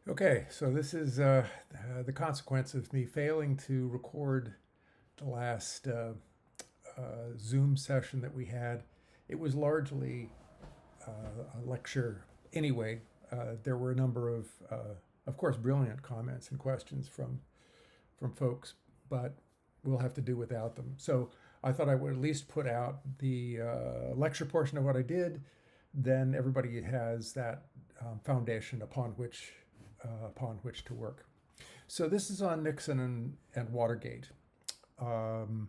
Okay, so this is the consequence of me failing to record the last Zoom session that we had. It was largely a lecture anyway. There were a number of course, brilliant comments and questions from folks, but we'll have to do without them. So I thought I would at least put out the lecture portion of what I did. Then everybody has that foundation upon which to work. So this is on Nixon and Watergate. Um,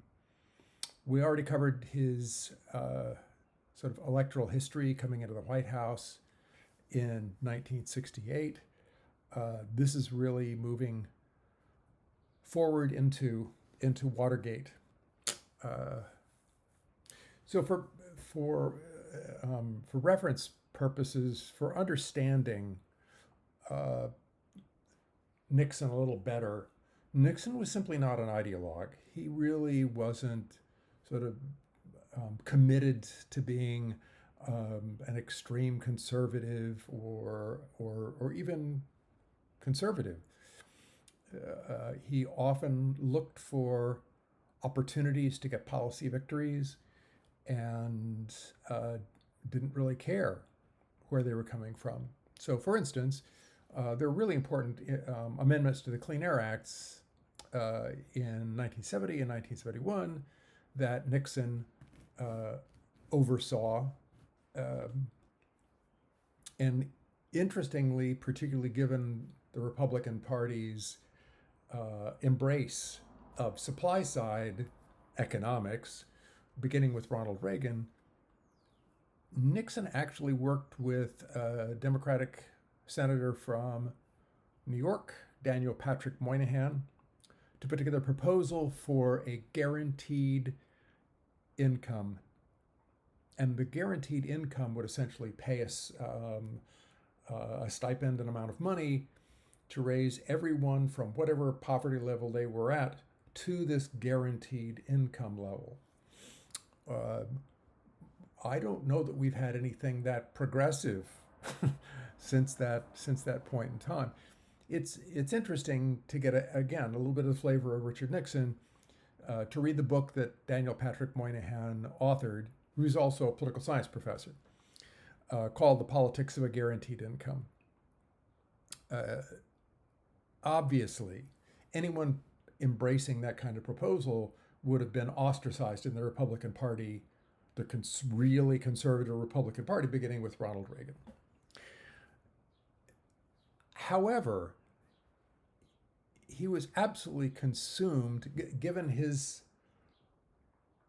we already covered his sort of electoral history coming into the White House in 1968. This is really moving forward into Watergate. Uh, so for reference purposes, for understanding uh, Nixon a little better, Nixon was simply not an ideologue. He really wasn't sort of committed to being an extreme conservative or even conservative. He often looked for opportunities to get policy victories and didn't really care where they were coming from. So, for instance, there were really important amendments to the Clean Air Acts in 1970 and 1971 that Nixon uh, oversaw. Um, and interestingly, particularly given the Republican Party's embrace of supply side economics, beginning with Ronald Reagan, Nixon actually worked with a Democratic senator from New York, Daniel Patrick Moynihan, to put together a proposal for a guaranteed income. And the guaranteed income would essentially pay us a stipend, an amount of money to raise everyone from whatever poverty level they were at to this guaranteed income level. Uh, I don't know that we've had anything that progressive since that point in time. It's interesting to get again a little bit of the flavor of Richard Nixon, to read the book that Daniel Patrick Moynihan authored, who's also a political science professor, called "The Politics of a Guaranteed Income." Uh, Obviously, anyone embracing that kind of proposal would have been ostracized in the Republican Party, the really conservative Republican Party, beginning with Ronald Reagan. However, he was absolutely consumed, given his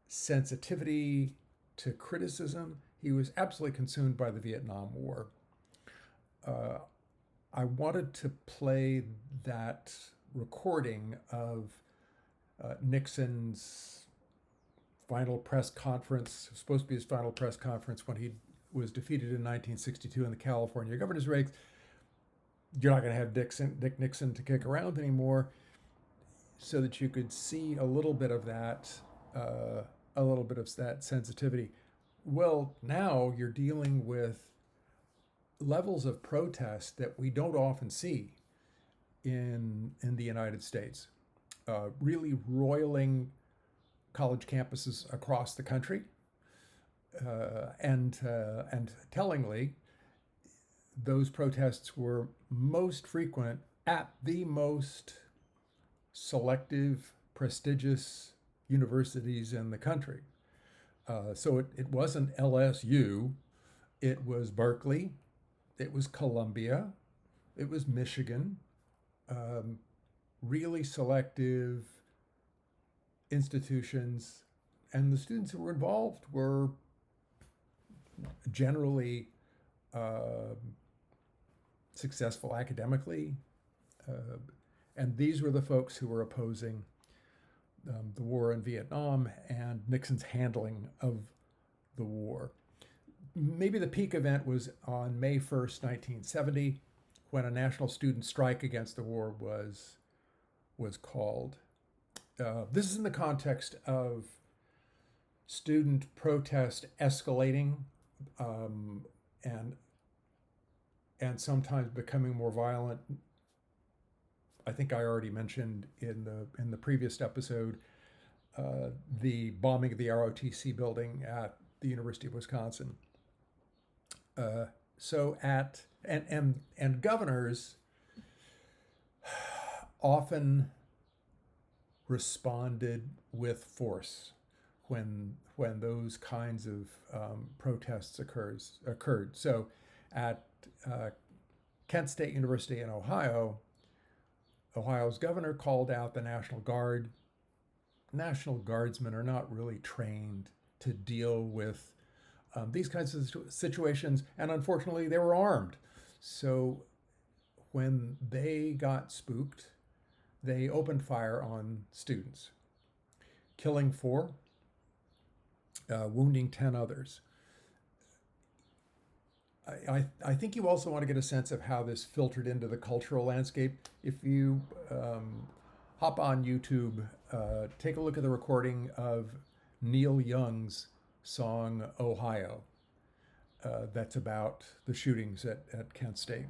sensitivity to criticism, he was absolutely consumed by the Vietnam War. Uh, I wanted to play that recording of Nixon's final press conference, supposed to be his final press conference when he was defeated in 1962 in the California governor's race. You're not going to have Dick Nixon to kick around anymore, so that you could see uh, a little bit of that sensitivity. Well, now you're dealing with levels of protest that we don't often see in the United States, really roiling college campuses across the country, and tellingly, those protests were most frequent at the most selective, prestigious universities in the country. So it wasn't LSU, it was Berkeley, it was Columbia, it was Michigan, um, really selective institutions. And the students who were involved were generally uh, successful academically. Uh, and these were the folks who were opposing the war in Vietnam and Nixon's handling of the war. Maybe the peak event was on May 1st, 1970, when a national student strike against the war was called. This is in the context of student protest escalating, um, and and sometimes becoming more violent, I think I already mentioned in the previous episode the bombing of the ROTC building at the University of Wisconsin. So at and governors often responded with force when those kinds of protests occurred. So at Kent State University in Ohio, Ohio's governor called out the National Guard. National Guardsmen are not really trained to deal with these kinds of situations, and unfortunately, they were armed. So when they got spooked, they opened fire on students, killing 4, wounding 10 others. I think you also want to get a sense of how this filtered into the cultural landscape. If you hop on YouTube, take a look at the recording of Neil Young's song Ohio. That's about the shootings at Kent State.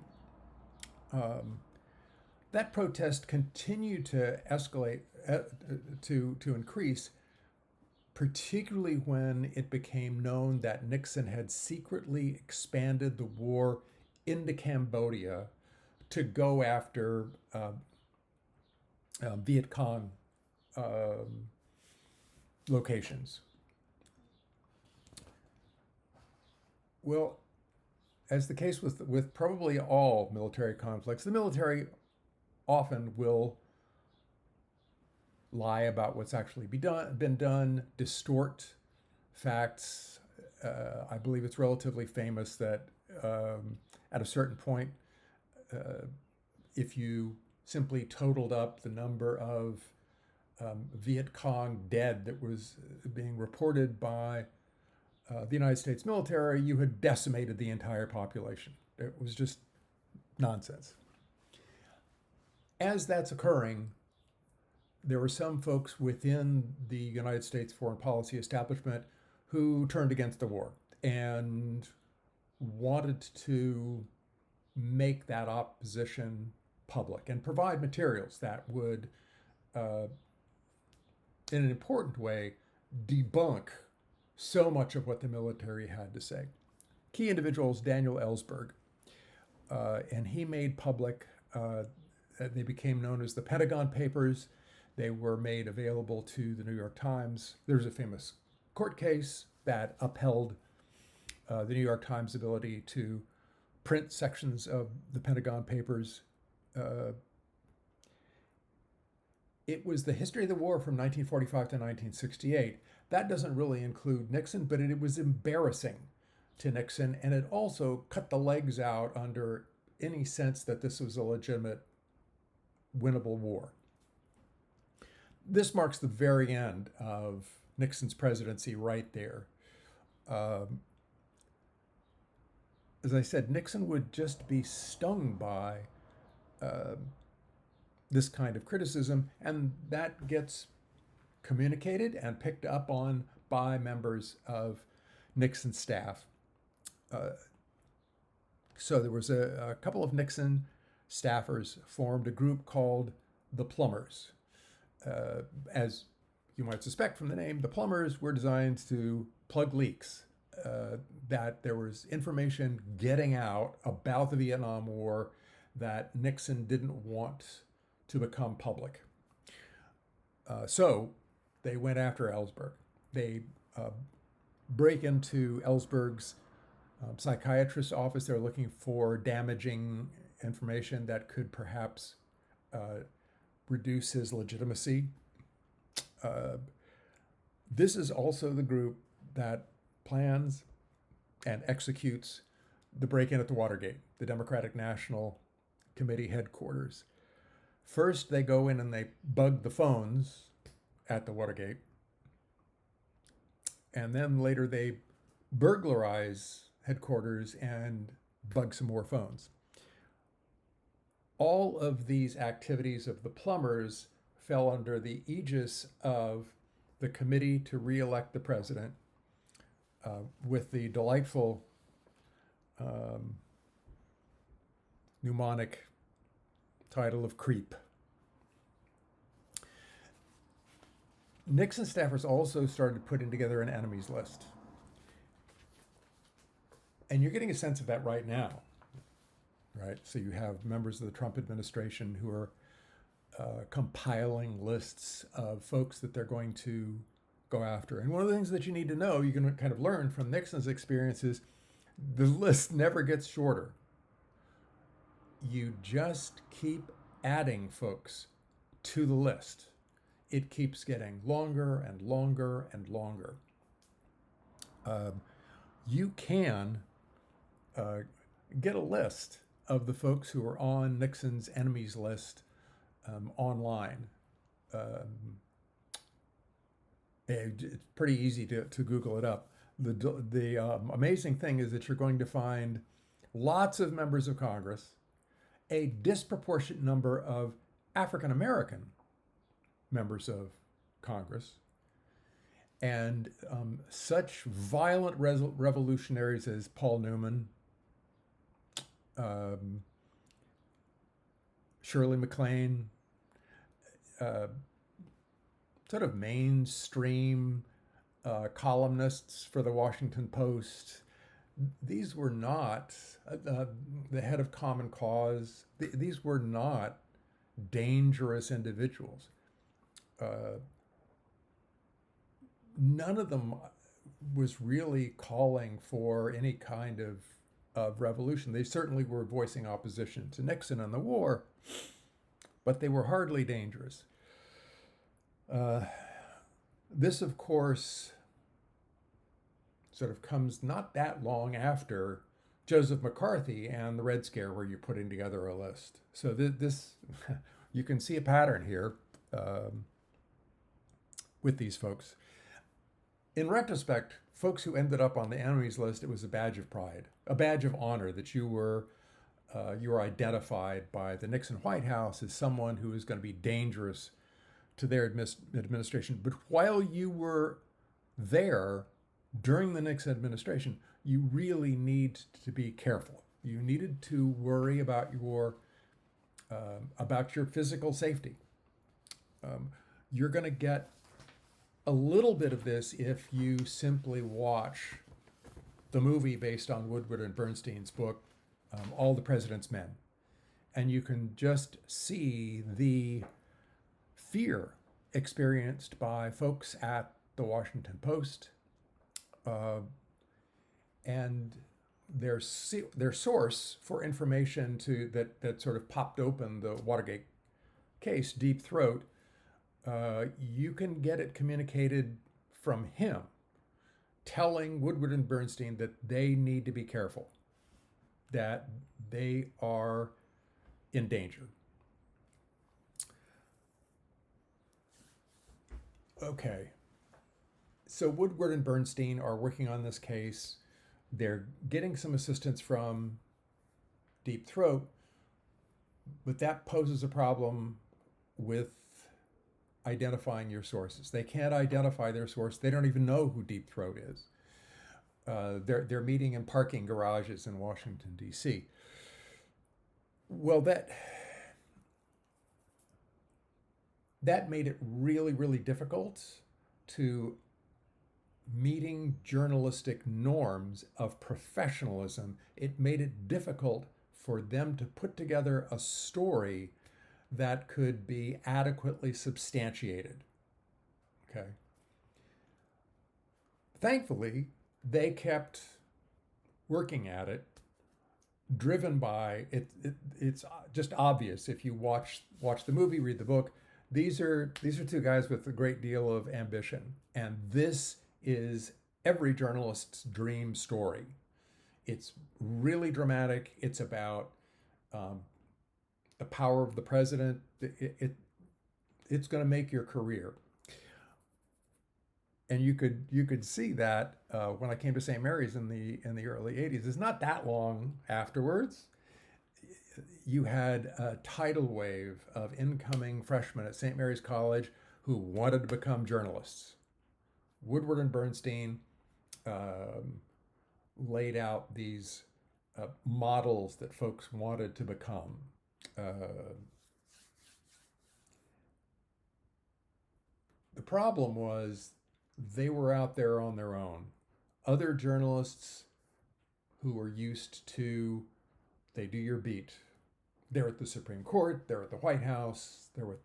That protest continued to escalate, to increase, particularly when it became known that Nixon had secretly expanded the war into Cambodia to go after Viet Cong locations. Well, as the case with probably all military conflicts, the military often will lie about what's actually been done, distort facts. I believe it's relatively famous that at a certain point, if you simply totaled up the number of Viet Cong dead that was being reported by the United States military, you had decimated the entire population. It was just nonsense. As that's occurring, there were some folks within the United States foreign policy establishment who turned against the war and wanted to make that opposition public and provide materials that would, in an important way, debunk so much of what the military had to say. Key individuals, Daniel Ellsberg, and he made public, they became known as the Pentagon Papers. They were made available to the New York Times. There's a famous court case that upheld the New York Times' ability to print sections of the Pentagon Papers. It was the history of the war from 1945 to 1968. That doesn't really include Nixon, but it was embarrassing to Nixon, and it also cut the legs out under any sense that this was a legitimate, winnable war. This marks the very end of Nixon's presidency right there. As I said, Nixon would just be stung by this kind of criticism, and that gets communicated and picked up on by members of Nixon's staff. So there was a couple of Nixon staffers formed a group called the Plumbers. As you might suspect from the name, the Plumbers were designed to plug leaks, that there was information getting out about the Vietnam War that Nixon didn't want to become public. So they went after Ellsberg. They break into Ellsberg's psychiatrist's office. They're looking for damaging information that could perhaps reduce his legitimacy. This is also the group that plans and executes the break-in at the Watergate, the Democratic National Committee headquarters. First, they go in and they bug the phones at the Watergate. And then later they burglarize headquarters and bug some more phones. All of these activities of the Plumbers fell under the aegis of the Committee to Re-elect the President, with the delightful mnemonic title of CREEP, Nixon staffers also started putting together an enemies list. And you're getting a sense of that right now, right? So you have members of the Trump administration who are compiling lists of folks that they're going to go after. And one of the things that you need to know, you can kind of learn from Nixon's experiences, the list never gets shorter. You just keep adding folks to the list. It keeps getting longer and longer and longer. You can get a list of the folks who are on Nixon's enemies list online. It's pretty easy to Google it up. The amazing thing is that you're going to find lots of members of Congress, a disproportionate number of African American members of Congress, and such violent revolutionaries as Paul Newman, Shirley MacLaine, sort of mainstream columnists for the Washington Post. These were not the head of Common Cause. These were not dangerous individuals. None of them was really calling for any kind of revolution. They certainly were voicing opposition to Nixon and the war, but they were hardly dangerous. This, of course, sort of comes not that long after Joseph McCarthy and the Red Scare, where you're putting together a list. So this you can see a pattern here with these folks. In retrospect, folks who ended up on the enemies list, it was a badge of pride, a badge of honor that you were identified by the Nixon White House as someone who is going to be dangerous to their administration. But while you were there during the Nixon administration, you really need to be careful. You needed to worry about your physical safety. You're going to get a little bit of this if you simply watch the movie based on Woodward and Bernstein's book, All the President's Men. And you can just see the fear experienced by folks at the Washington Post and their source for information that sort of popped open the Watergate case, Deep Throat. You can get it communicated from him, telling Woodward and Bernstein that they need to be careful, that they are in danger. Okay, so Woodward and Bernstein are working on this case. They're getting some assistance from Deep Throat, but that poses a problem with identifying your sources. They can't identify their source. They don't even know who Deep Throat is. They're meeting in parking garages in Washington, D.C. Well, that made it really, really difficult to meeting journalistic norms of professionalism. It made it difficult for them to put together a story that could be adequately substantiated. Okay. Thankfully, they kept working at it, driven by it. It's just obvious if you watch the movie, read the book. These are two guys with a great deal of ambition, and this is every journalist's dream story. It's really dramatic. It's about the power of the president. It's going to make your career. And you could see that when I came to St. Mary's in the early '80s. It's not that long afterwards. You had a tidal wave of incoming freshmen at St. Mary's College who wanted to become journalists. Woodward and Bernstein laid out these models that folks wanted to become. The problem was they were out there on their own. Other journalists who were used to, they do your beat. They're at the Supreme Court, they're at the White House, they're with,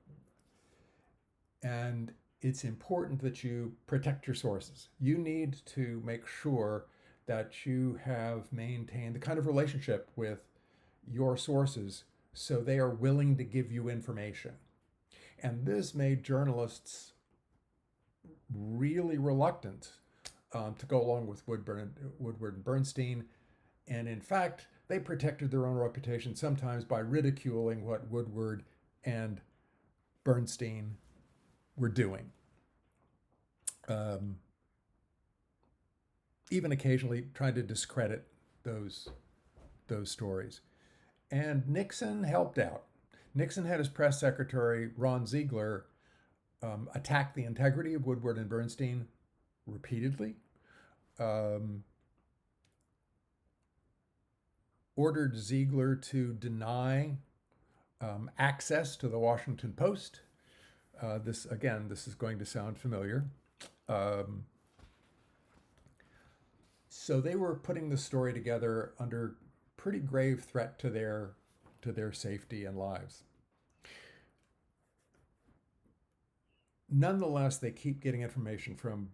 and it's important that you protect your sources. You need to make sure that you have maintained the kind of relationship with your sources so they are willing to give you information. And this made journalists really reluctant to go along with Woodward and Bernstein. And in fact, they protected their own reputation sometimes by ridiculing what Woodward and Bernstein were doing. Even occasionally trying to discredit those stories. And Nixon helped out. Nixon had his press secretary, Ron Ziegler, attack the integrity of Woodward and Bernstein repeatedly. Ordered Ziegler to deny access to the Washington Post. This is going to sound familiar. So they were putting the story together under pretty grave threat to their safety and lives. Nonetheless, they keep getting information from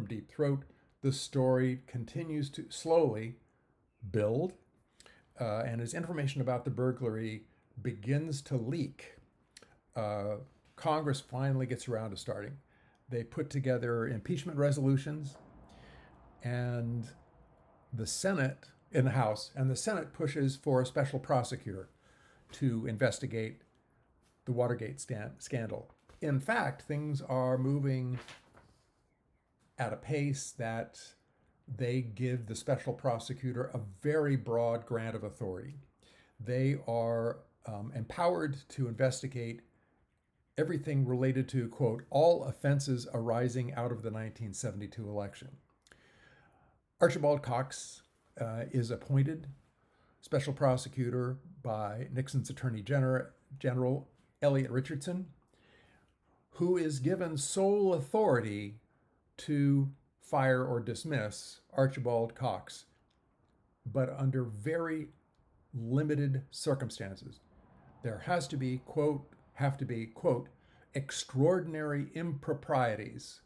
Deep Throat. The story continues to slowly build, and as information about the burglary begins to leak, Congress finally gets around to starting. They put together impeachment resolutions, and the Senate in the House, and the Senate pushes for a special prosecutor to investigate the Watergate scandal. In fact, things are moving at a pace that they give the special prosecutor a very broad grant of authority. They are empowered to investigate everything related to, quote, all offenses arising out of the 1972 election. Archibald Cox is appointed special prosecutor by Nixon's Attorney General Elliot Richardson, who is given sole authority to fire or dismiss Archibald Cox, but under very limited circumstances. There have to be, quote, extraordinary improprieties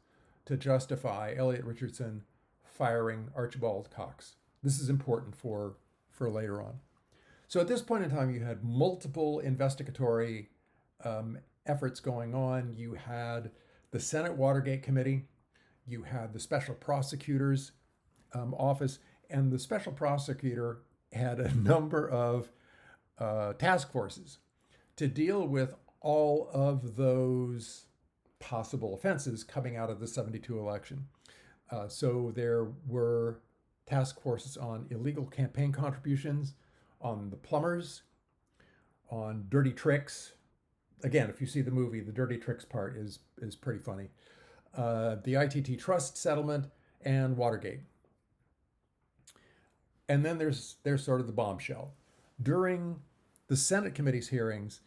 to justify Elliot Richardson firing Archibald Cox. This is important for later on. So at this point in time, you had multiple investigatory efforts going on. You had the Senate Watergate Committee, you had the Special Prosecutor's Office, and the Special Prosecutor had a number of task forces to deal with all of those possible offenses coming out of the 72 election. So there were task forces on illegal campaign contributions, on the plumbers, on dirty tricks. Again, if you see the movie, the dirty tricks part is pretty funny. The ITT trust settlement and Watergate. And then there's sort of the bombshell. During the Senate committee's hearings,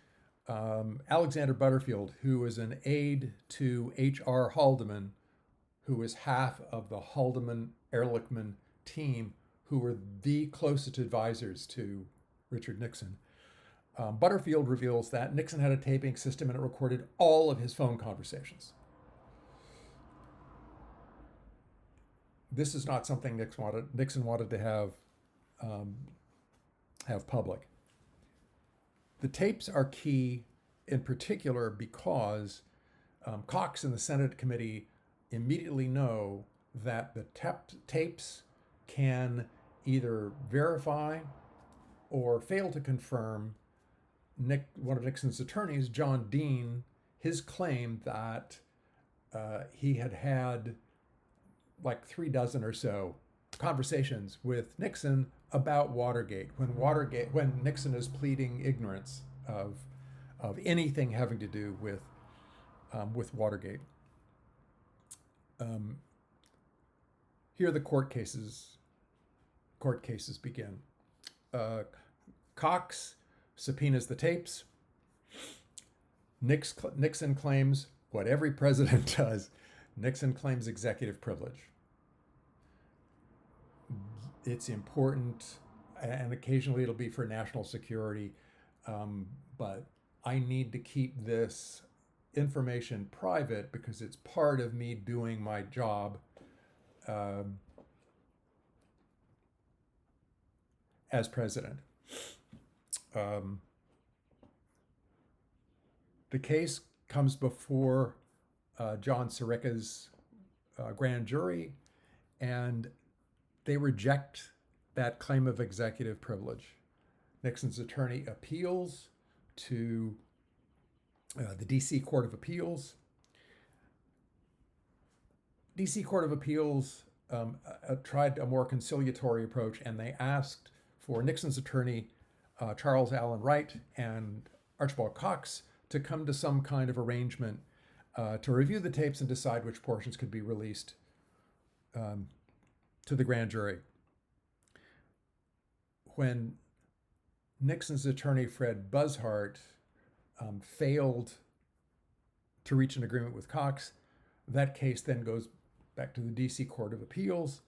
Alexander Butterfield, who was an aide to H.R. Haldeman, who was half of the Haldeman-Ehrlichman team, who were the closest advisors to Richard Nixon. Butterfield reveals that Nixon had a taping system and it recorded all of his phone conversations. This is not something Nixon wanted to have public. The tapes are key in particular because Cox and the Senate committee immediately know that the tapes can either verify or fail to confirm one of Nixon's attorneys, John Dean, his claim that he had like 36 or so conversations with Nixon about Watergate when Nixon is pleading ignorance of anything having to do with Watergate. Here the court cases begin. Cox subpoenas the tapes. Nixon claims what every president does, Nixon claims executive privilege. It's important, and occasionally it'll be for national security, but I need to keep this information private because it's part of me doing my job um, as president. Um, the case comes before John Sirica's grand jury, and they reject that claim of executive privilege. Nixon's attorney appeals to the D.C. Court of Appeals. D.C. Court of Appeals tried a more conciliatory approach, and they asked for Nixon's attorney, Charles Allen Wright, and Archibald Cox to come to some kind of arrangement to review the tapes and decide which portions could be released to the grand jury. When Nixon's attorney, Fred Buzzhart, failed to reach an agreement with Cox, that case then goes back to the D.C. Court of Appeals,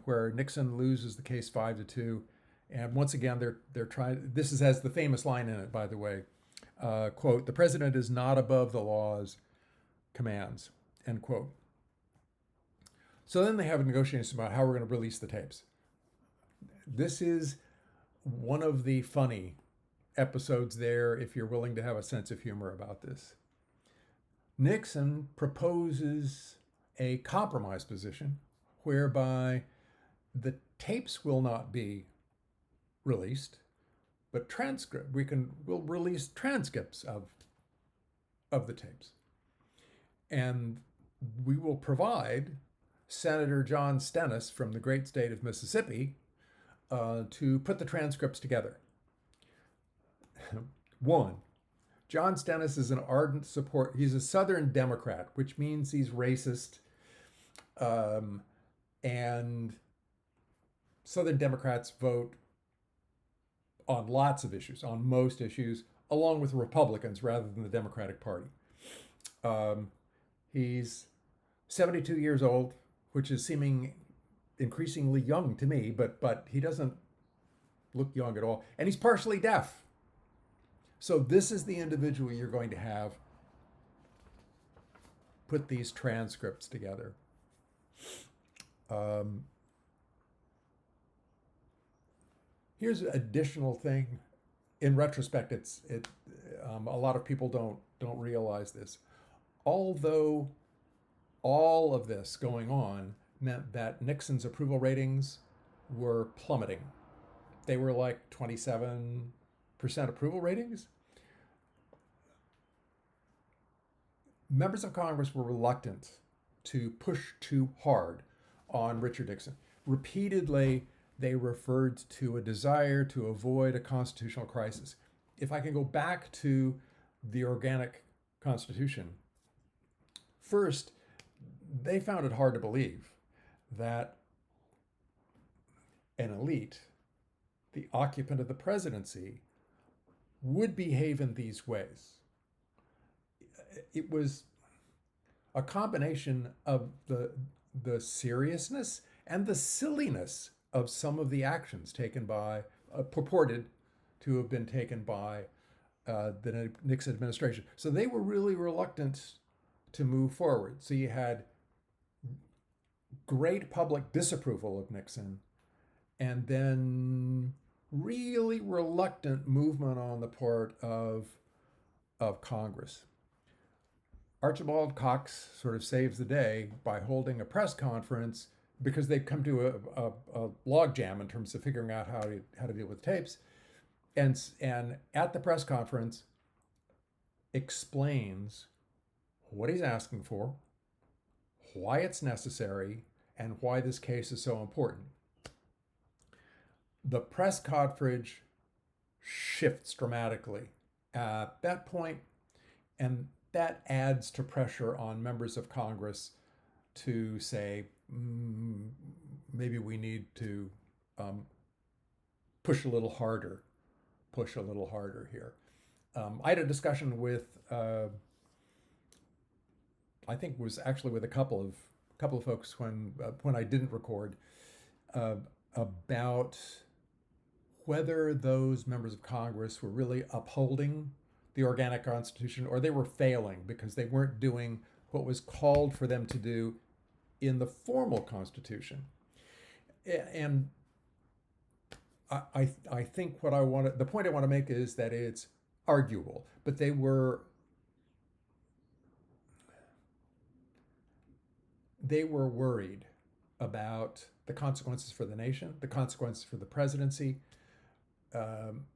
where Nixon loses the case 5-2. And once again, they're trying. This has the famous line in it, by the way. Quote, "The president is not above the law's commands," end quote. So then they have negotiations about how we're going to release the tapes. This is one of the funny episodes there, if you're willing to have a sense of humor about this. Nixon proposes a compromise position whereby the tapes will not be released, but we'll release transcripts of the tapes. And we will provide Senator John Stennis from the great state of Mississippi to put the transcripts together. One, John Stennis is an ardent support. He's a Southern Democrat, which means he's racist. And Southern Democrats vote on lots of issues, on most issues, along with Republicans rather than the Democratic Party. He's 72 years old, which is seeming increasingly young to me, but he doesn't look young at all. And he's partially deaf. So this is the individual you're going to have put these transcripts together. Here's an additional thing. In retrospect, a lot of people don't realize this. Although all of this going on meant that Nixon's approval ratings were plummeting. They were like 27% approval ratings. Members of Congress were reluctant to push too hard on Richard Nixon. Repeatedly, they referred to a desire to avoid a constitutional crisis. If I can go back to the organic Constitution, first, they found it hard to believe that an elite, the occupant of the presidency, would behave in these ways. It was a combination of the seriousness and the silliness of some of the actions taken by, purported to have been taken by the Nixon administration. So they were really reluctant to move forward. So you had great public disapproval of Nixon, and then really reluctant movement on the part of Congress. Archibald Cox sort of saves the day by holding a press conference because they've come to a logjam in terms of figuring out how to deal with tapes, and at the press conference explains what he's asking for, why it's necessary, and why this case is so important. The press coverage shifts dramatically at that point, and that adds to pressure on members of Congress to say, maybe we need to push a little harder here. I had a discussion with I think was actually with a couple of folks when I didn't record, uh, about whether those members of Congress were really upholding the organic Constitution or they were failing because they weren't doing what was called for them to do in the formal Constitution. And I think the point I want to make is that it's arguable, but they were worried about the consequences for the nation, the consequences for the presidency, um,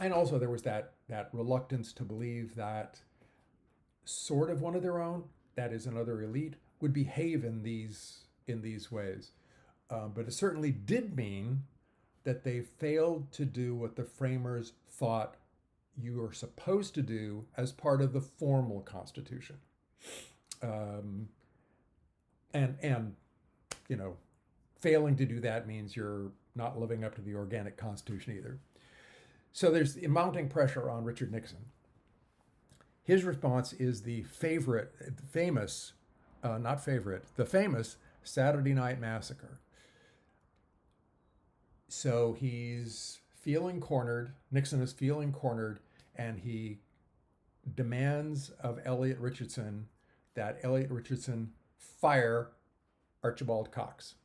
and also there was that reluctance to believe that sort of one of their own, that is another elite, would behave in these ways. But it certainly did mean that they failed to do what the framers thought you are supposed to do as part of the formal Constitution. Um, and you know, failing to do that means you're not living up to the organic Constitution either. So there's mounting pressure on Richard Nixon. His response is the famous Saturday Night Massacre. So he's feeling cornered. Nixon is feeling cornered, and he demands of Elliot Richardson that Elliot Richardson fire Archibald Cox.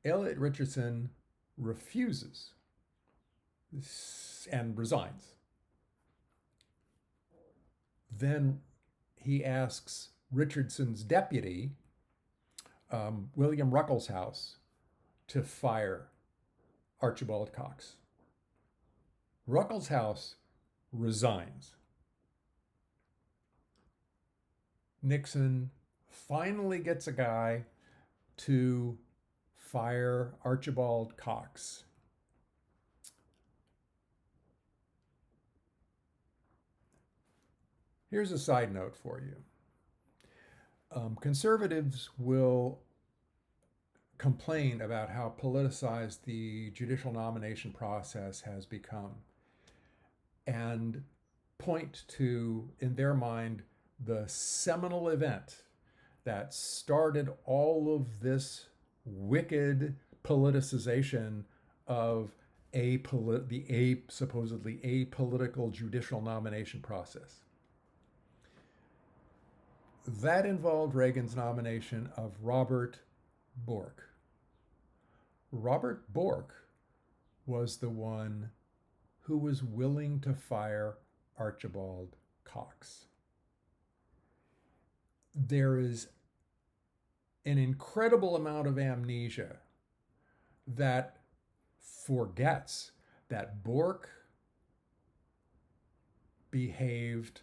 Elliot Richardson refuses and resigns. Then he asks Richardson's deputy, William Ruckelshaus, to fire Archibald Cox. Ruckelshaus resigns. Nixon finally gets a guy to fire Archibald Cox. Here's a side note for you. Conservatives will complain about how politicized the judicial nomination process has become and point to, in their mind, the seminal event that started all of this wicked politicization of the supposedly apolitical judicial nomination process. That involved Reagan's nomination of Robert Bork. Robert Bork was the one who was willing to fire Archibald Cox. There is an incredible amount of amnesia that forgets that Bork behaved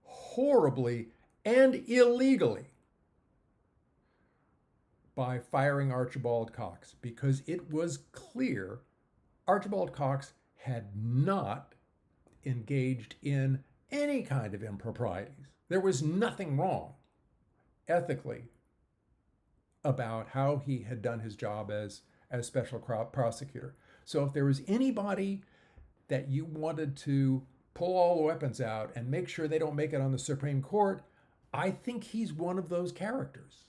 horribly and illegally by firing Archibald Cox, because it was clear Archibald Cox had not engaged in any kind of improprieties. There was nothing wrong ethically about how he had done his job as special prosecutor. So if there was anybody that you wanted to pull all the weapons out and make sure they don't make it on the Supreme Court, I think he's one of those characters.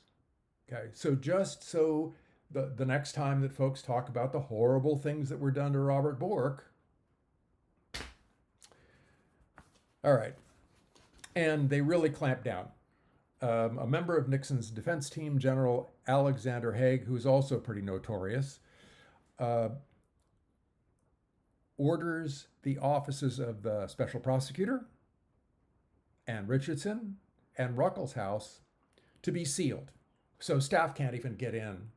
Okay, so just so the next time that folks talk about the horrible things that were done to Robert Bork, all right, and they really clamped down. A member of Nixon's defense team, General Alexander Haig, who's also pretty notorious, orders the offices of the special prosecutor and Richardson and Ruckelshaus to be sealed. So staff can't even get in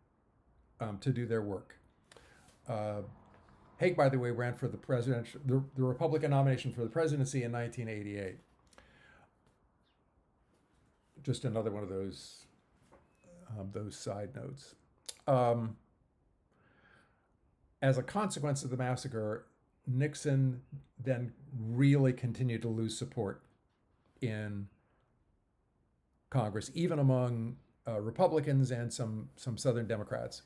to do their work. Haig, by the way, ran for the Republican nomination for the presidency in 1988. Just another one of those side notes. As a consequence of the massacre, Nixon then really continued to lose support in Congress, even among Republicans and some Southern Democrats.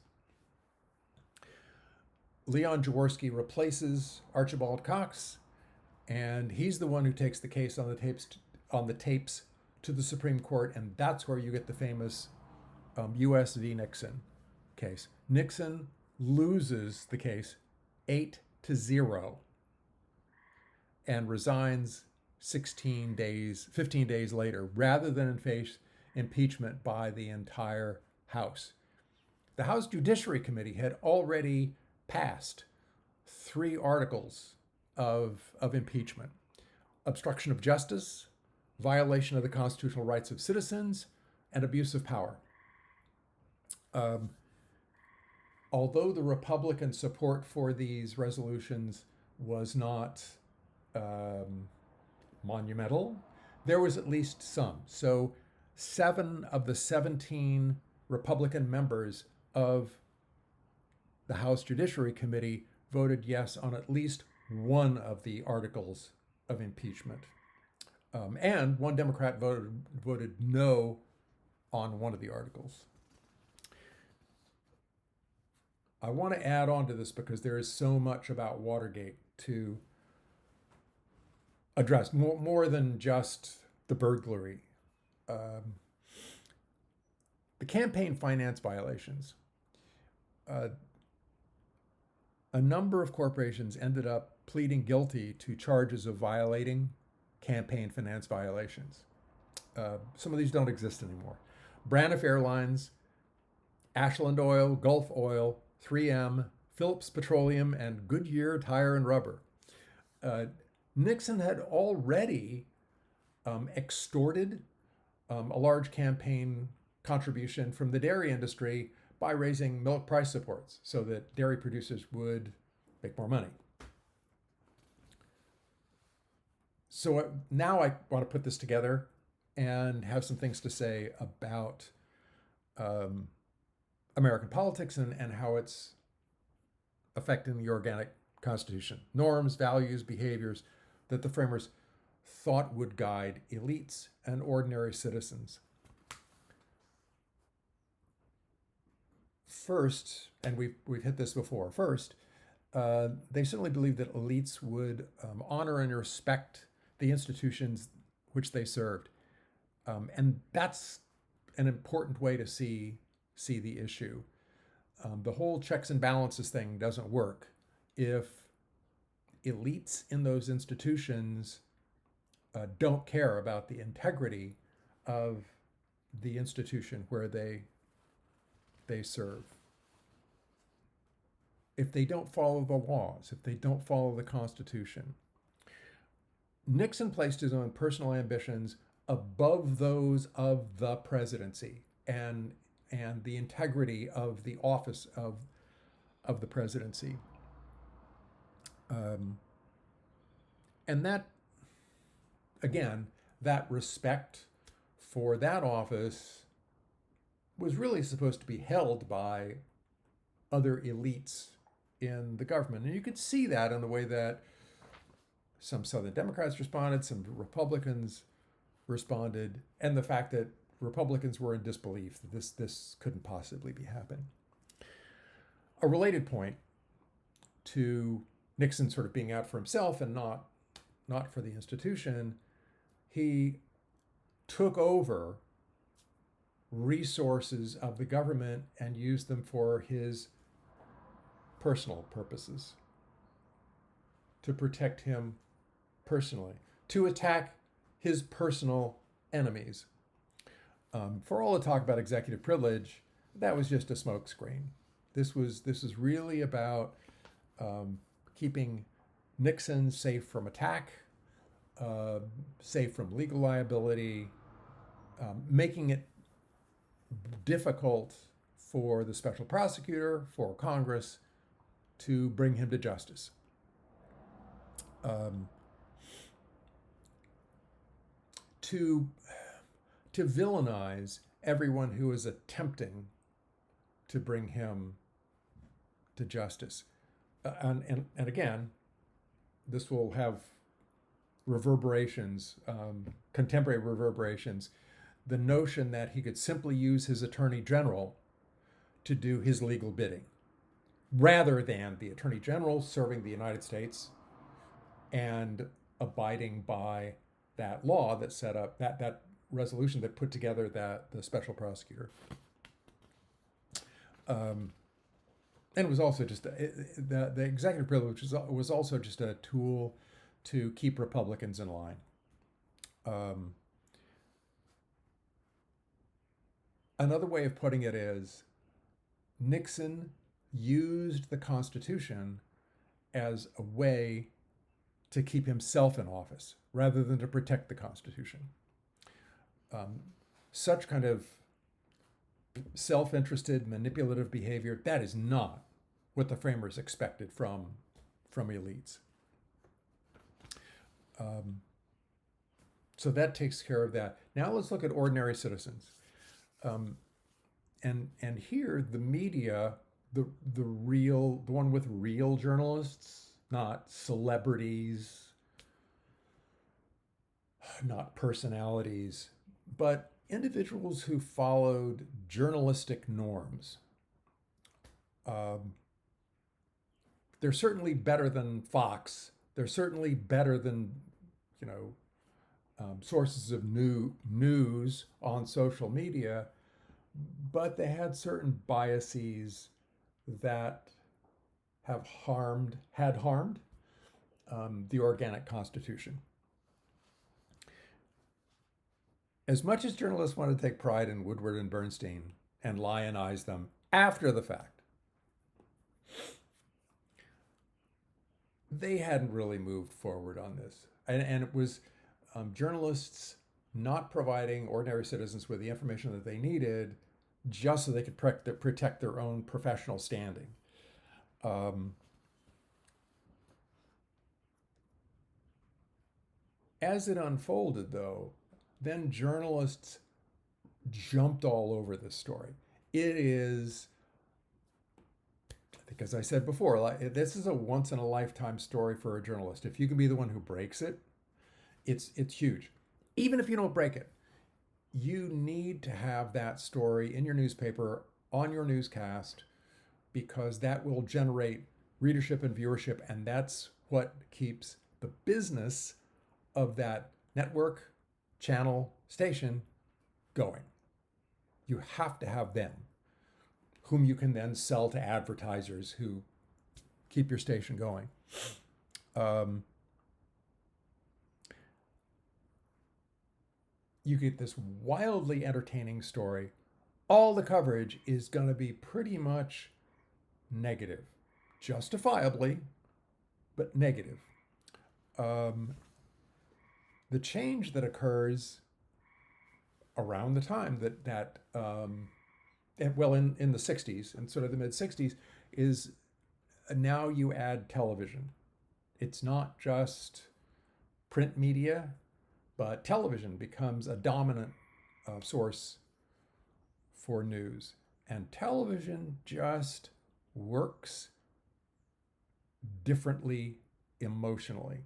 Leon Jaworski replaces Archibald Cox, and he's the one who takes the case on the tapes on the tapes to the Supreme Court, and that's where you get the famous U.S. v. Nixon case. Nixon loses the case 8-0 and resigns 15 days later, rather than face impeachment by the entire House. The House Judiciary Committee had already passed 3 articles of impeachment: obstruction of justice, violation of the constitutional rights of citizens, and abuse of power. Although the Republican support for these resolutions was not monumental, there was at least some. So 7 of the 17 Republican members of the House Judiciary Committee voted yes on at least one of the articles of impeachment. And one Democrat voted no on one of the articles. I want to add on to this because there is so much about Watergate to address, more than just the burglary. The campaign finance violations. A number of corporations ended up pleading guilty to charges of violating campaign finance violations. Some of these don't exist anymore. Braniff Airlines, Ashland Oil, Gulf Oil, 3M, Phillips Petroleum, and Goodyear Tire and Rubber. Nixon had already extorted a large campaign contribution from the dairy industry by raising milk price supports so that dairy producers would make more money. So now I want to put this together and have some things to say about American politics and how it's affecting the organic Constitution. Norms, values, behaviors that the framers thought would guide elites and ordinary citizens. First, and we've hit this before, first, they certainly believed that elites would honor and respect the institutions which they served. And that's an important way to see the issue. The whole checks and balances thing doesn't work if elites in those institutions don't care about the integrity of the institution where they serve. If they don't follow the laws, if they don't follow the Constitution. Nixon placed his own personal ambitions above those of the presidency and the integrity of the office of the presidency. And that, again, that respect for that office was really supposed to be held by other elites in the government. And you could see that in the way that some Southern Democrats responded, some Republicans responded, and the fact that Republicans were in disbelief that this couldn't possibly be happening. A related point to Nixon sort of being out for himself and not for the institution, he took over resources of the government and used them for his personal purposes, to protect him personally, to attack his personal enemies. For all the talk about executive privilege, that was just a smokescreen. This was really about keeping Nixon safe from attack, safe from legal liability, making it difficult for the special prosecutor, for Congress, to bring him to justice. To villainize everyone who is attempting to bring him to justice. And again, this will have reverberations, contemporary reverberations. The notion that he could simply use his attorney general to do his legal bidding, rather than the attorney general serving the United States and abiding by that law that set up that resolution that put together the special prosecutor. Um, and it was also just the executive privilege was also just a tool to keep Republicans in line. Another way of putting it is Nixon used the Constitution as a way to keep himself in office rather than to protect the Constitution. Such kind of self-interested, manipulative behavior, that is not what the framers expected from elites. So that takes care of that. Now let's look at ordinary citizens. And here the media, the one with real journalists, not celebrities, not personalities, but individuals who followed journalistic norms. They're certainly better than Fox. They're certainly better than, sources of news on social media, but they had certain biases that had harmed the organic Constitution. As much as journalists want to take pride in Woodward and Bernstein and lionize them after the fact, they hadn't really moved forward on this. And it was journalists not providing ordinary citizens with the information that they needed just so they could protect their own professional standing. As it unfolded, though, then journalists jumped all over this story. It is, I think, as I said before, this is a once-in-a-lifetime story for a journalist. If you can be the one who breaks it, it's huge. Even if you don't break it, you need to have that story in your newspaper, on your newscast, because that will generate readership and viewership, and that's what keeps the business of that network, channel, station going. You have to have them, whom you can then sell to advertisers who keep your station going. You get this wildly entertaining story. All the coverage is going to be pretty much negative, justifiably, but negative. The change that occurs around the time in the 60s and sort of the mid 60s is now you add television. It's not just print media, but television becomes a dominant source for news. And television just works differently emotionally.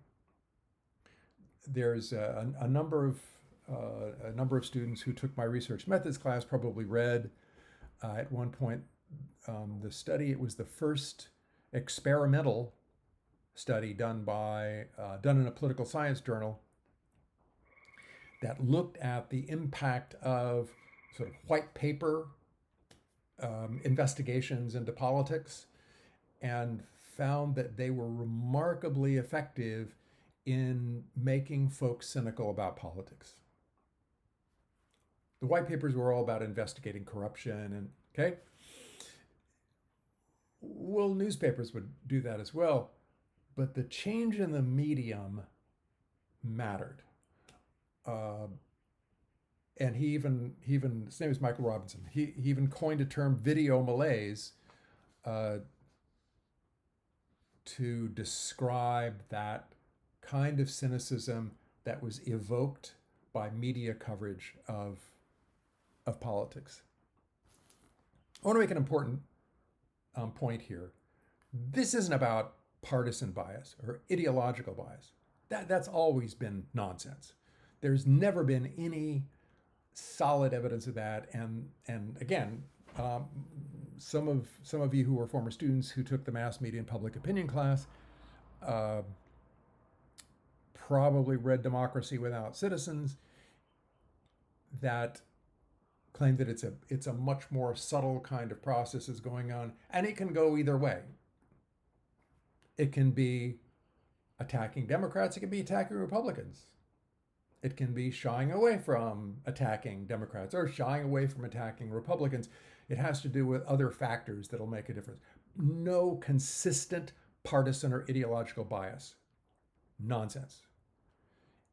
There's a number of students who took my research methods class probably read at one point the study. It was the first experimental study done in a political science journal that looked at the impact of sort of white paper investigations into politics, and found that they were remarkably effective in making folks cynical about politics. The white papers were all about investigating corruption, okay? Well, newspapers would do that as well, but the change in the medium mattered. And he even his name is Michael Robinson. He even coined a term, video malaise, to describe that kind of cynicism that was evoked by media coverage of politics. I want to make an important point here. This isn't about partisan bias or ideological bias. That's always been nonsense. There's never been any solid evidence of that. And again, some of you who were former students who took the mass media and public opinion class probably read Democracy Without Citizens, that claim that it's a much more subtle kind of process is going on, and it can go either way. It can be attacking Democrats, it can be attacking Republicans. It can be shying away from attacking Democrats or shying away from attacking Republicans. It has to do with other factors that'll make a difference. No consistent partisan or ideological bias. Nonsense.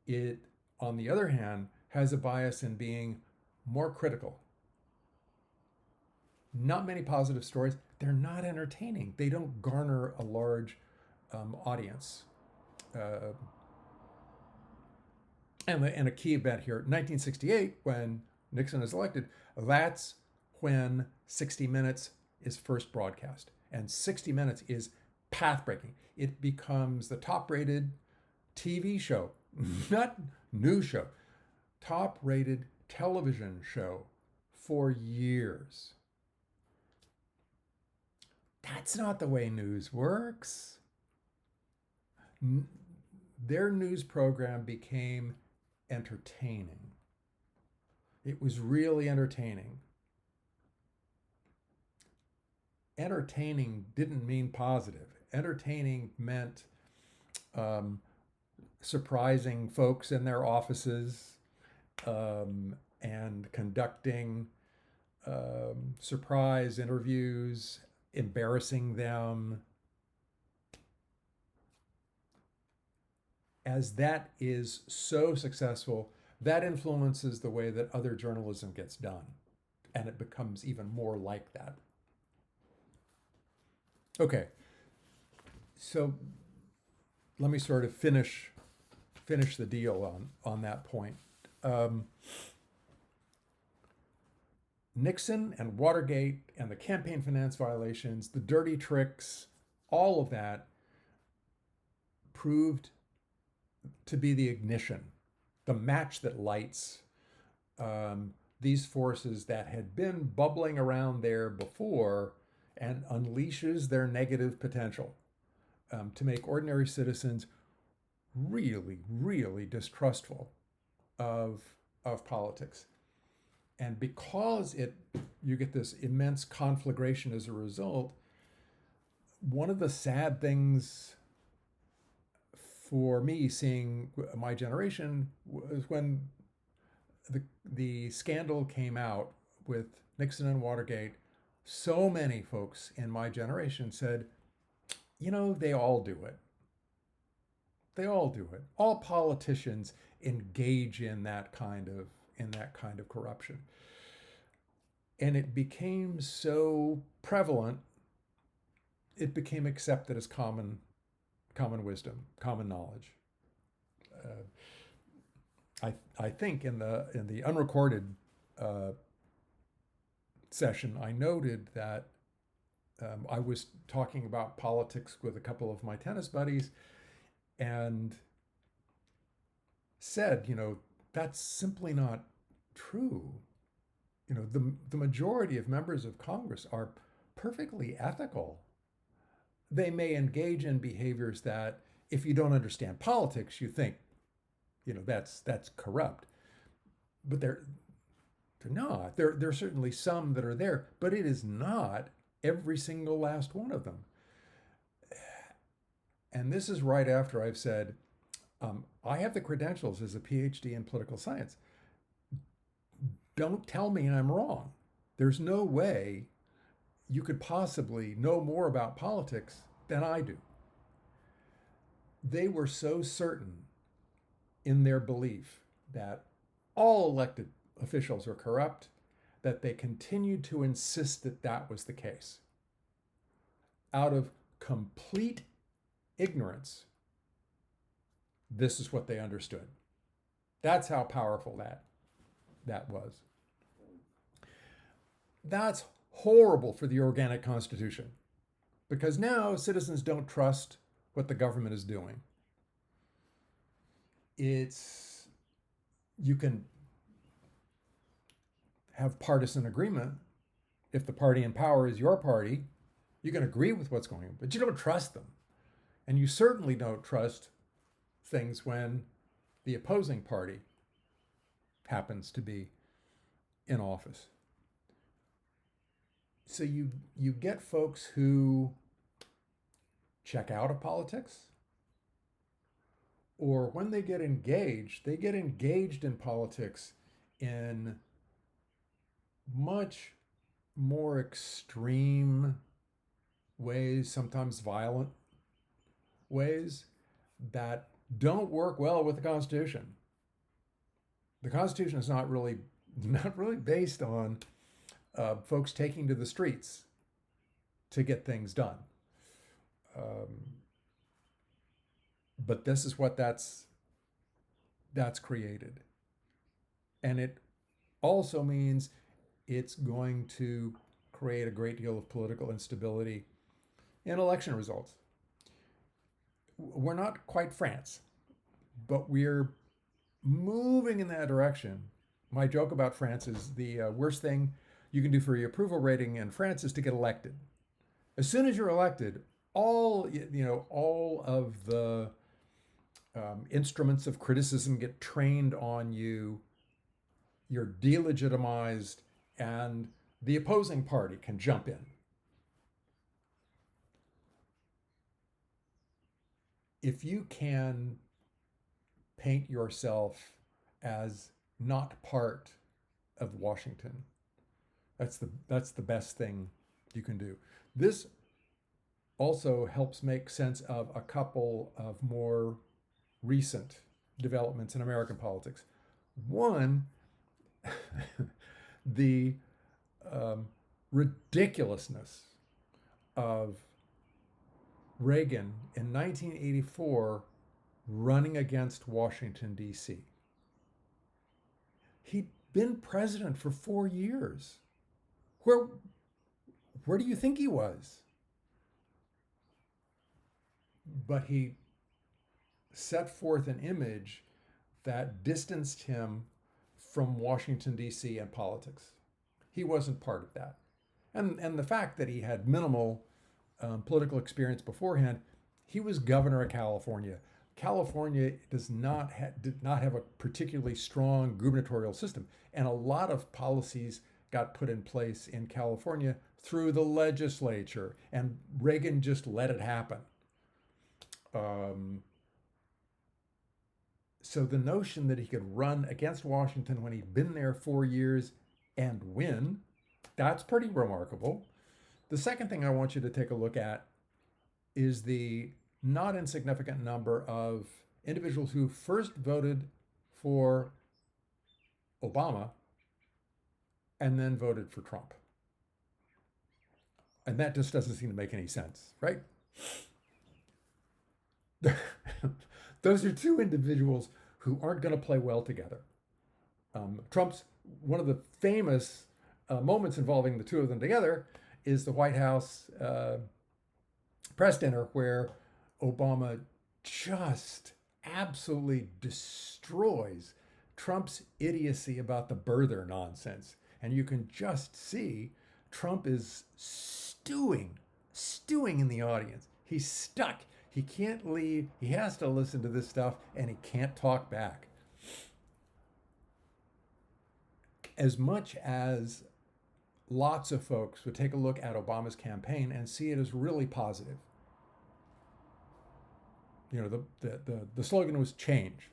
It, on the other hand, has a bias in being more critical. Not many positive stories. They're not entertaining. They don't garner a large audience. And a key event here, 1968, when Nixon is elected, that's when 60 Minutes is first broadcast. And 60 Minutes is path-breaking. It becomes the top-rated TV show, not news show, top-rated television show for years. That's not the way news works. Their news program became entertaining. It was really entertaining. Entertaining didn't mean positive. Entertaining meant surprising folks in their offices and conducting surprise interviews, embarrassing them. As that is so successful, that influences the way that other journalism gets done, and it becomes even more like that. Okay, so let me sort of finish the deal on that point. Nixon and Watergate and the campaign finance violations, the dirty tricks, all of that proved to be the ignition, the match that lights these forces that had been bubbling around there before and unleashes their negative potential to make ordinary citizens really, really distrustful of politics. And because you get this immense conflagration as a result, one of the sad things for me seeing my generation was when the scandal came out with Nixon and Watergate. So many folks in my generation said, they all do it. They all do it. All politicians engage in that kind of corruption. And it became so prevalent, it became accepted as common wisdom, common knowledge. I think in the unrecorded session, I noted that I was talking about politics with a couple of my tennis buddies, and said, that's simply not true. The majority of members of Congress are perfectly ethical. They may engage in behaviors that, if you don't understand politics, you think, that's corrupt. But they're not. There are certainly some that are there, but it is not every single last one of them. And this is right after I've said, I have the credentials as a PhD in political science. Don't tell me I'm wrong. There's no way you could possibly know more about politics than I do. They were so certain in their belief that all elected officials are corrupt that they continued to insist that that was the case. Out of complete ignorance, this is what they understood. That's how powerful that was. That's horrible for the organic constitution, because now citizens don't trust what the government is doing. You can have partisan agreement. If the party in power is your party, you can agree with what's going on, but you don't trust them. And you certainly don't trust things when the opposing party happens to be in office. So you get folks who check out of politics, or when they get engaged in politics in much more extreme ways, sometimes violent ways that don't work well with the Constitution. The Constitution is not really based on folks taking to the streets to get things done. But this is what that's created, and it also means it's going to create a great deal of political instability in election results. We're not quite France, but we're moving in that direction. My joke about France is the worst thing you can do for your approval rating in France is to get elected. As soon as you're elected, all of the instruments of criticism get trained on you. You're delegitimized, and the opposing party can jump in. If you can paint yourself as not part of Washington, that's the best thing you can do. This also helps make sense of a couple of more recent developments in American politics. One, the ridiculousness of Reagan in 1984 running against Washington, D.C. He'd been president for 4 years. Where do you think he was? But he set forth an image that distanced him from Washington, D.C. and politics. He wasn't part of that. And the fact that he had minimal political experience beforehand, he was governor of California. California did not have a particularly strong gubernatorial system, and a lot of policies got put in place in California through the legislature, and Reagan just let it happen. So the notion that he could run against Washington when he'd been there 4 years and win, that's pretty remarkable. The second thing I want you to take a look at is the not insignificant number of individuals who first voted for Obama and then voted for Trump. And that just doesn't seem to make any sense, right? Those are two individuals who aren't going to play well together. Trump's one of the famous moments involving the two of them together is the White House press dinner where Obama just absolutely destroys Trump's idiocy about the birther nonsense. And you can just see Trump is stewing in the audience. He's stuck. He can't leave. He has to listen to this stuff, and he can't talk back. As much as lots of folks would take a look at Obama's campaign and see it as really positive. You know, the slogan was change.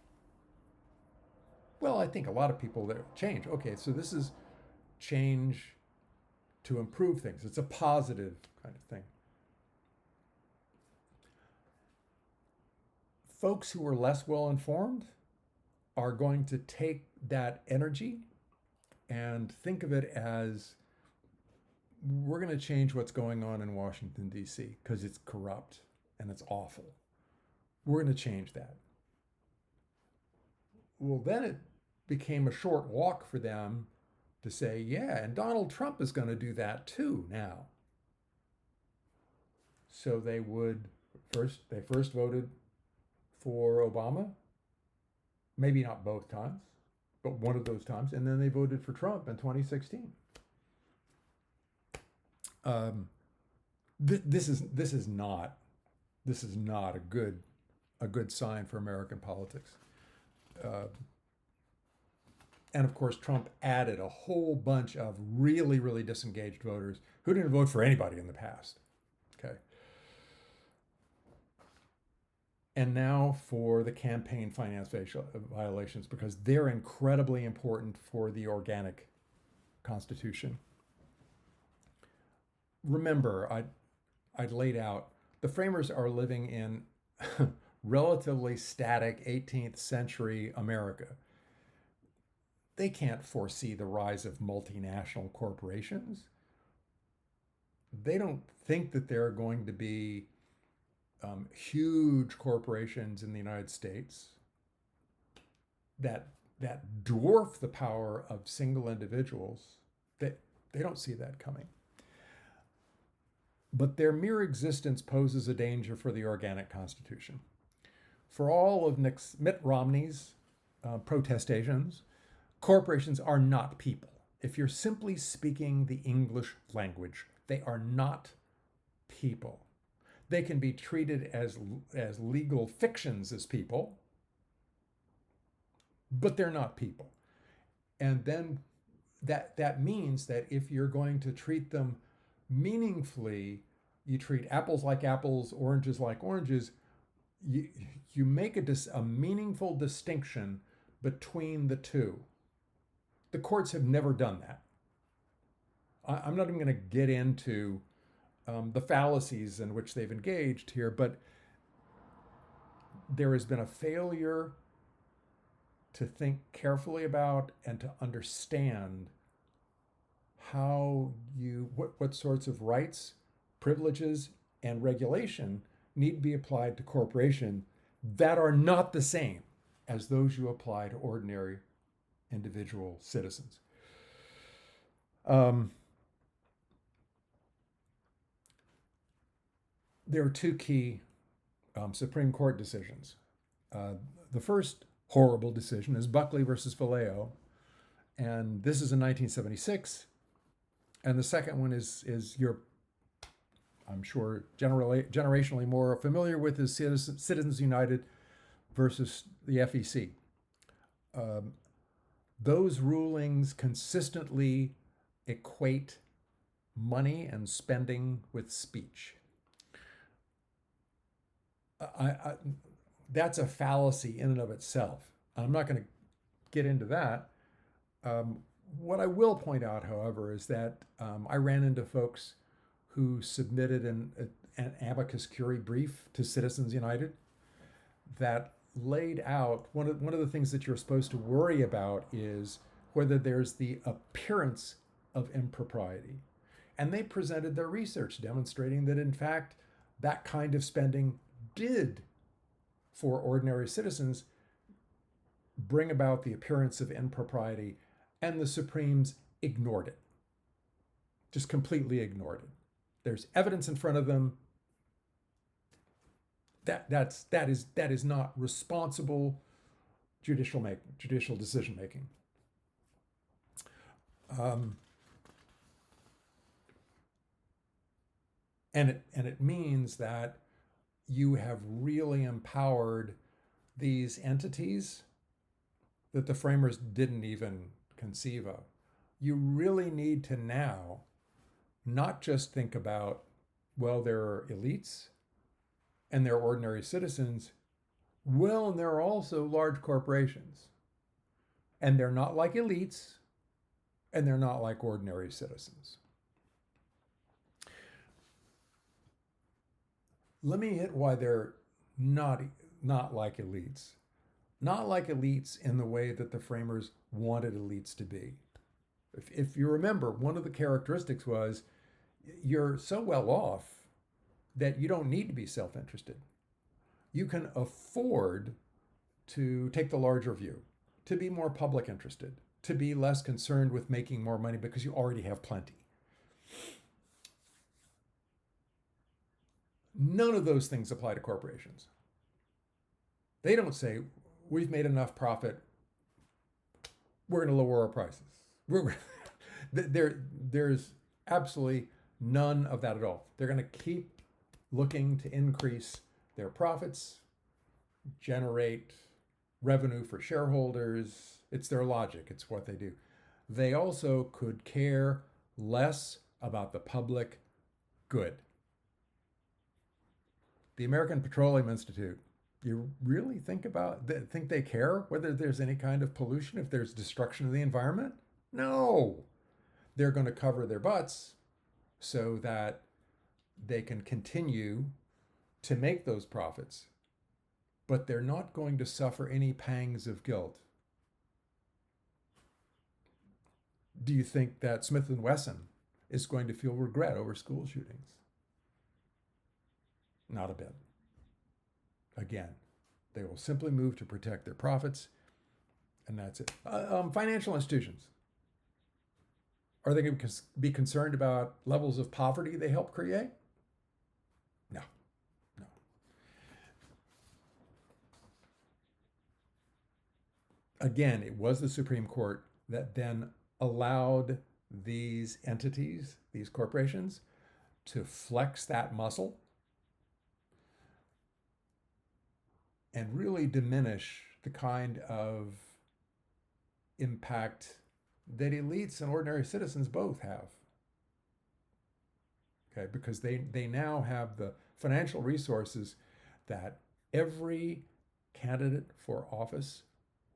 Well, I think a lot of people there change. Okay, so this is change to improve things. It's a positive kind of thing. Folks who are less well informed are going to take that energy and think of it as we're going to change what's going on in Washington, D.C. because it's corrupt and it's awful. We're going to change that. Well, then it became a short walk for them to say, yeah, and Donald Trump is going to do that too now. So they first voted for Obama, maybe not both times, but one of those times, and then they voted for Trump in 2016. This is not a a good sign for American politics. Uh, and of course, Trump added a whole bunch of really, really disengaged voters who didn't vote for anybody in the past. Okay. And now for the campaign finance violations, because they're incredibly important for the organic Constitution. Remember, I'd laid out the framers are living in relatively static 18th century America. They can't foresee the rise of multinational corporations. They don't think that there are going to be huge corporations in the United States that dwarf the power of single individuals. They don't see that coming. But their mere existence poses a danger for the organic Constitution. For all of Mitt Romney's protestations, corporations are not people. If you're simply speaking the English language, they are not people. They can be treated as legal fictions as people, but they're not people. And then that means that if you're going to treat them meaningfully, you treat apples like apples, oranges like oranges, you make a meaningful distinction between the two. The courts have never done that. I'm not even going to get into the fallacies in which they've engaged here, but there has been a failure to think carefully about and to understand how what sorts of rights, privileges, and regulation need to be applied to corporation that are not the same as those you apply to ordinary individual citizens. There are two key Supreme Court decisions. The first horrible decision is Buckley versus Valeo, and this is in 1976. And the second one is you're, I'm sure, generationally more familiar with, is Citizens United versus the FEC. Those rulings consistently equate money and spending with speech. That's a fallacy in and of itself. I'm not going to get into that. What I will point out, however, is that I ran into folks who submitted an amicus curiae brief to Citizens United that laid out one of the things that you're supposed to worry about is whether there's the appearance of impropriety. And they presented their research demonstrating that, in fact, that kind of spending did, for ordinary citizens, bring about the appearance of impropriety, and the Supremes ignored it. Just completely ignored it. There's evidence in front of them. That is not responsible judicial decision making. And it means that you have really empowered these entities that the framers didn't even conceive of. You really need to now not just think about, well, there are elites and there are ordinary citizens. Well, and there are also large corporations. And they're not like elites, and they're not like ordinary citizens. Let me hit why they're not like elites. Not like elites in the way that the framers wanted elites to be. If you remember, one of the characteristics was you're so well off that you don't need to be self-interested. You can afford to take the larger view, to be more public interested, to be less concerned with making more money because you already have plenty. None of those things apply to corporations. They don't say, we've made enough profit, we're going to lower our prices. There's absolutely none of that at all. They're going to keep looking to increase their profits generate revenue for shareholders. It's their logic, it's what they do. They also could care less about the public good. The American Petroleum Institute, you really think they care whether there's any kind of pollution, if there's destruction of the environment? No. They're going to cover their butts so that they can continue to make those profits, but they're not going to suffer any pangs of guilt. Do you think that Smith & Wesson is going to feel regret over school shootings? Not a bit. Again, they will simply move to protect their profits, and that's it. Financial institutions. Are they going to be concerned about levels of poverty they help create? No, no. Again, it was the Supreme Court that then allowed these entities, these corporations, to flex that muscle and really diminish the kind of impact that elites and ordinary citizens both have. Okay, because they now have the financial resources that every candidate for office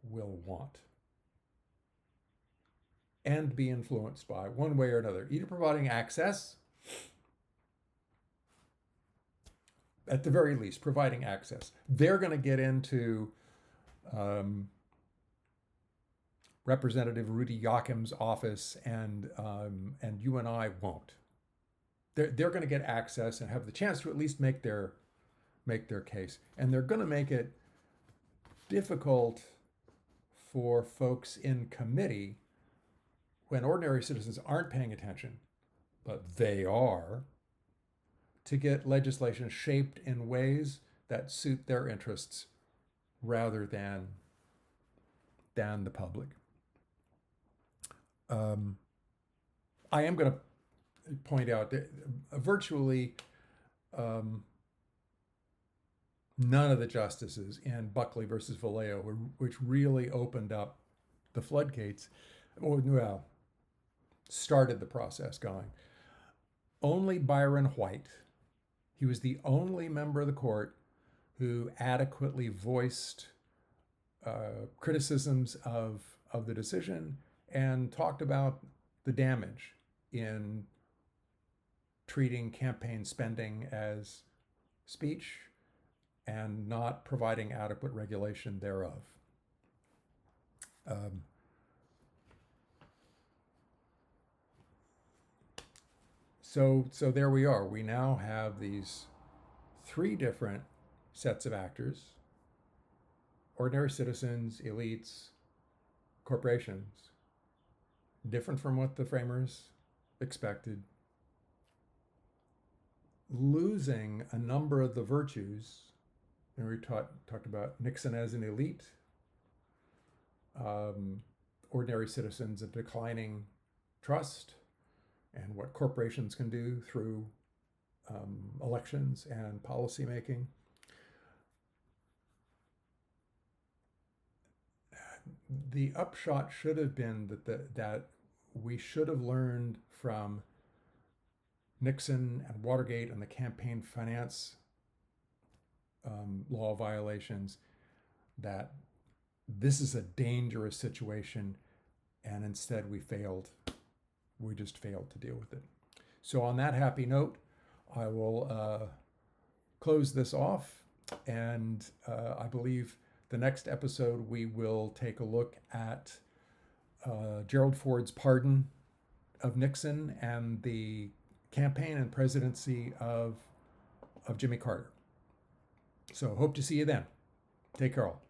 will want and be influenced by one way or another, either providing access, at the very least, providing access. They're going to get into Representative Rudy Yoakim's office, and you and I won't. They're going to get access and have the chance to at least make their case, and they're going to make it difficult for folks in committee when ordinary citizens aren't paying attention, but they are, to get legislation shaped in ways that suit their interests rather than the public. I am going to point out that virtually none of the justices in Buckley versus Vallejo, which really opened up the floodgates, well, started the process going. Only Byron White, he was the only member of the court who adequately voiced criticisms of the decision and talked about the damage in treating campaign spending as speech and not providing adequate regulation thereof. So there we are. We now have these three different sets of actors: ordinary citizens, elites, corporations, different from what the framers expected, losing a number of the virtues. And we talked about Nixon as an elite, ordinary citizens, a declining trust, and what corporations can do through elections and policymaking. The upshot should have been that we should have learned from Nixon and Watergate and the campaign finance law violations that this is a dangerous situation, and instead we just failed to deal with it. So on that happy note, I will close this off, and I believe the next episode we will take a look at Gerald Ford's pardon of Nixon and the campaign and presidency of Jimmy Carter. So hope to see you then. Take care all.